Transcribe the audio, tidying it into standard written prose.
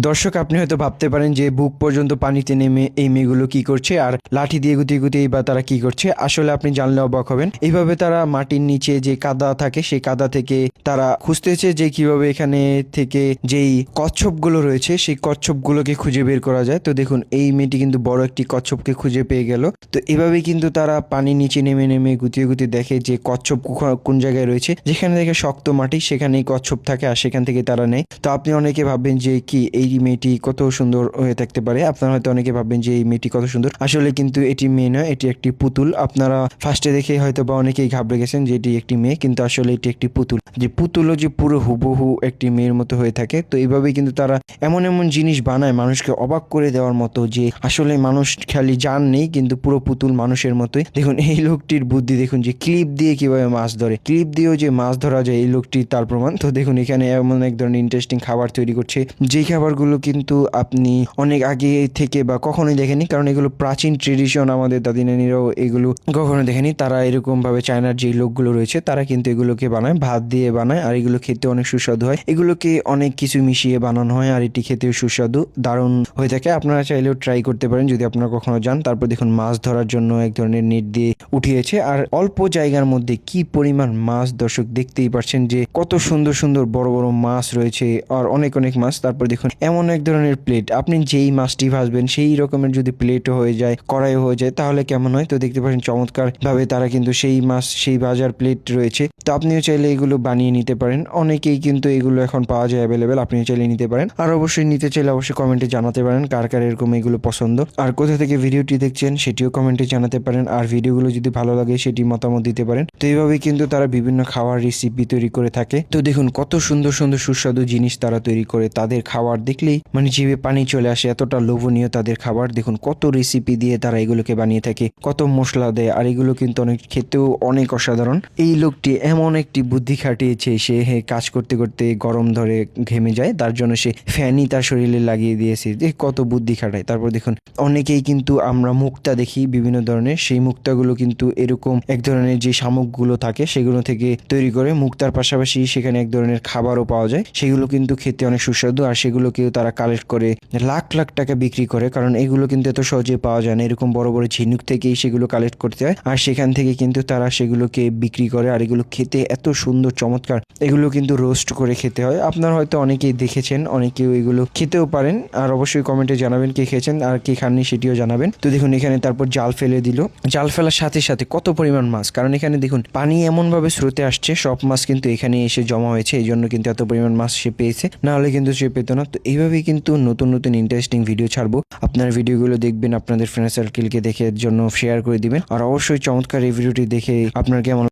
দর্শক, আপনি হয়তো ভাবতে পারেন যে বুক পর্যন্ত পানিতে নেমে এই মেয়েগুলো কি করছে আর লাঠি দিয়ে গুতিয়ে গুতিয়ে বা তারা কি করছে। আসলে আপনি জানলে অবাক হবেন। এইভাবে তারা মাটির নিচে যে কাদা থাকে সেই কাদা থেকে তারা খুঁজতেছে যে কিভাবে এখানে থেকে যেই কচ্ছপগুলো রয়েছে সেই কচ্ছপগুলোকে খুঁজে বের করা যায়। তো দেখুন, এই মেয়েটি কিন্তু বড় একটি কচ্ছপকে খুঁজে পেয়ে গেল। তো এভাবেই কিন্তু তারা পানির নিচে নেমে নেমে গুতিয়ে গুতিয়ে দেখে যে কচ্ছপ কোন জায়গায় রয়েছে। যেখানে দেখে শক্ত মাটি সেখানেই কচ্ছপ থাকে আর সেখান থেকে তারা নেয়। তো আপনি অনেকে ভাববেন যে কি এই মেয়েটি কত সুন্দর হয়ে থাকতে পারে। আপনারা হয়তো অনেকে ভাববেন যে এই মেয়েটি কত সুন্দর। আসলে কিন্তু এটি মেয়ে নয়, এটি একটি পুতুল। আপনারা ফার্স্টে দেখে হয়তো বা অনেকেই ঘাবড়ে গেছেন যে এটি একটি মেয়ে, কিন্তু আসলে এটি একটি পুতুল। যে পুতুলও যে পুরো হুবহু একটি মেয়ের মতো হয়ে থাকে। তো এইভাবেই কিন্তু তারা এমন এমন জিনিস বানায় মানুষকে অবাক করে দেওয়ার মতো, যে আসলে মানুষ খালি জান নেই কিন্তু পুরো পুতুল মানুষের মতোই। দেখুন এই লোকটির বুদ্ধি, দেখুন যে ক্লিপ দিয়ে কিভাবে মাছ ধরে, ক্লিপ দিয়েও যে মাছ ধরা যায় এই লোকটি তার প্রমাণ। তো দেখুন এখানে এমন এক ধরনের ইন্টারেস্টিং খাবার তৈরি করছে, যেই খাবারগুলো কিন্তু আপনি অনেক আগে থেকে বা কখনোই দেখেনি, কারণ এগুলো প্রাচীন ট্রেডিশন। আমাদের দাদি নানিরাও এগুলো কখনো দেখেনি। তারা এরকম ভাবে চায়নার যে লোকগুলো রয়েছে তারা কিন্তু এগুলোকে বানায়, ভাত দিয়ে বানায়, আর এগুলো খেতে অনেক সুস্বাদু হয়। এগুলোকে অনেক কিছু মিশিয়ে বানানো হয় আর এটি খেতেও সুস্বাদু দারুণ হয়ে থাকে। আপনারা চাইলেও ট্রাই করতে পারেন যদি আপনারা কখনো যান। তারপর দেখুন মাছ ধরার জন্য এক ধরনের নেট দিয়ে উঠিয়েছে, আর অল্প জায়গার মধ্যে কি পরিমাণ মাছ, দর্শক দেখতেই পাচ্ছেন যে কত সুন্দর সুন্দর বড় বড় মাছ রয়েছে আর অনেক অনেক মাছ। তারপর দেখুন এমন এক ধরনের প্লেট, আপনি যেই মাছটি ভাজবেন সেই রকমের যদি প্লেটও হয়ে যায়, কড়াইও হয়ে যায়, তাহলে কেমন হয়। তো দেখতে পাচ্ছেন চমৎকার ভাবে তারা কিন্তু সেই মাছ, সেই ভাজার প্লেট রয়েছে। তো আপনিও চাইলে এগুলো বানিয়ে নিতে পারেন। অনেকেই কিন্তু এগুলো এখন পাওয়া যায় অ্যাভেলেবেল, আপনিও চাইলে নিতে পারেন। আর অবশ্যই নিতে চাইলে অবশ্যই কমেন্টে জানাতে পারেন কার কার এরকম এগুলো পছন্দ, আর কোথা থেকে ভিডিওটি দেখছেন সেটিও কমেন্টে জানাতে পারেন। আর ভিডিওগুলো যদি ভালো লাগে সেটি মতামত দিতে পারেন। তো এইভাবেই কিন্তু তারা বিভিন্ন খাওয়ার রেসিপি তৈরি করে থাকে। তো দেখুন কত সুন্দর সুন্দর সুস্বাদু জিনিস তারা তৈরি করে। তাদের খাবার দেখলেই মানে জিভে পানি চলে আসে, এতটা লোভনীয় তাদের খাবার। দেখুন কত রেসিপি দিয়ে তারা এগুলোকে বানিয়ে থাকে, কত মশলা দেয়, আর এগুলো কিন্তু অনেক খেতেও অনেক অসাধারণ। এই লোকটি এমন একটি বুদ্ধি খাটিয়েছে, সে কাজ করতে করতে গরম ধরে ঘেমে যায়, তার জন্য সে ফ্যানই তার শরীরে লাগিয়ে দিয়েছে। যে কত বুদ্ধি খাটায়। তারপর দেখুন অনেকেই কিন্তু আমরা মুক্তা দেখি বিভিন্ন ধরনের, সেই মুক্তাগুলো কিন্তু এরকম এক ধরনের যে শামুকগুলো থাকে সেগুলো থেকে তৈরি করে। মুক্তার পাশাপাশি সেখানে এক ধরনের খাবারও পাওয়া যায়, সেগুলো কিন্তু খেতে অনেক সুস্বাদু। আর সেগুলোকেও তারা কালেক্ট করে লাখ লাখ টাকা বিক্রি করে, কারণ এগুলো কিন্তু এত সহজে পাওয়া যায় না। এরকম বড় বড় ঝিনুক থেকেই সেগুলো কালেক্ট করতে হয়, আর সেখান থেকে কিন্তু তারা সেগুলোকে বিক্রি করে। আর এগুলো খেতে এত সুন্দর চমৎকার, এগুলো কিন্তু রোস্ট করে খেতে হয়। আপনারা হয়তো অনেকেই দেখেছেন, অনেকেও এগুলো খেতেও পারেন। আর অবশ্যই কমেন্টে জানাবেন কে খেয়েছেন আর কে খাননি সেটিও জানাবেন। তো দেখুন এখানে তারপর জাল ফেলে দিল, জাল ফেলার সাথে সাথে কত পরিমাণ মাছ, কারণ এখানে দেখুন পানি এমন ভাবে স্রোতে আসছে, সব মাছ কিন্তু এখানে এসে জমা হয়েছে, এই জন্য কিন্তু এত পরিমাণ মাছ সে পেয়েছে, না হলে কিন্তু সে পেতো না। তো এইভাবেই কিন্তু নতুন নতুন ইন্টারেস্টিং ভিডিও ছাড়বো। আপনার ভিডিওগুলো দেখবেন, আপনাদের ফ্রেন্ড সার্কেলকে দেখে এর জন্য শেয়ার করে দিবেন। আর অবশ্যই চমৎকার এই ভিডিওটি দেখে আপনার কেমন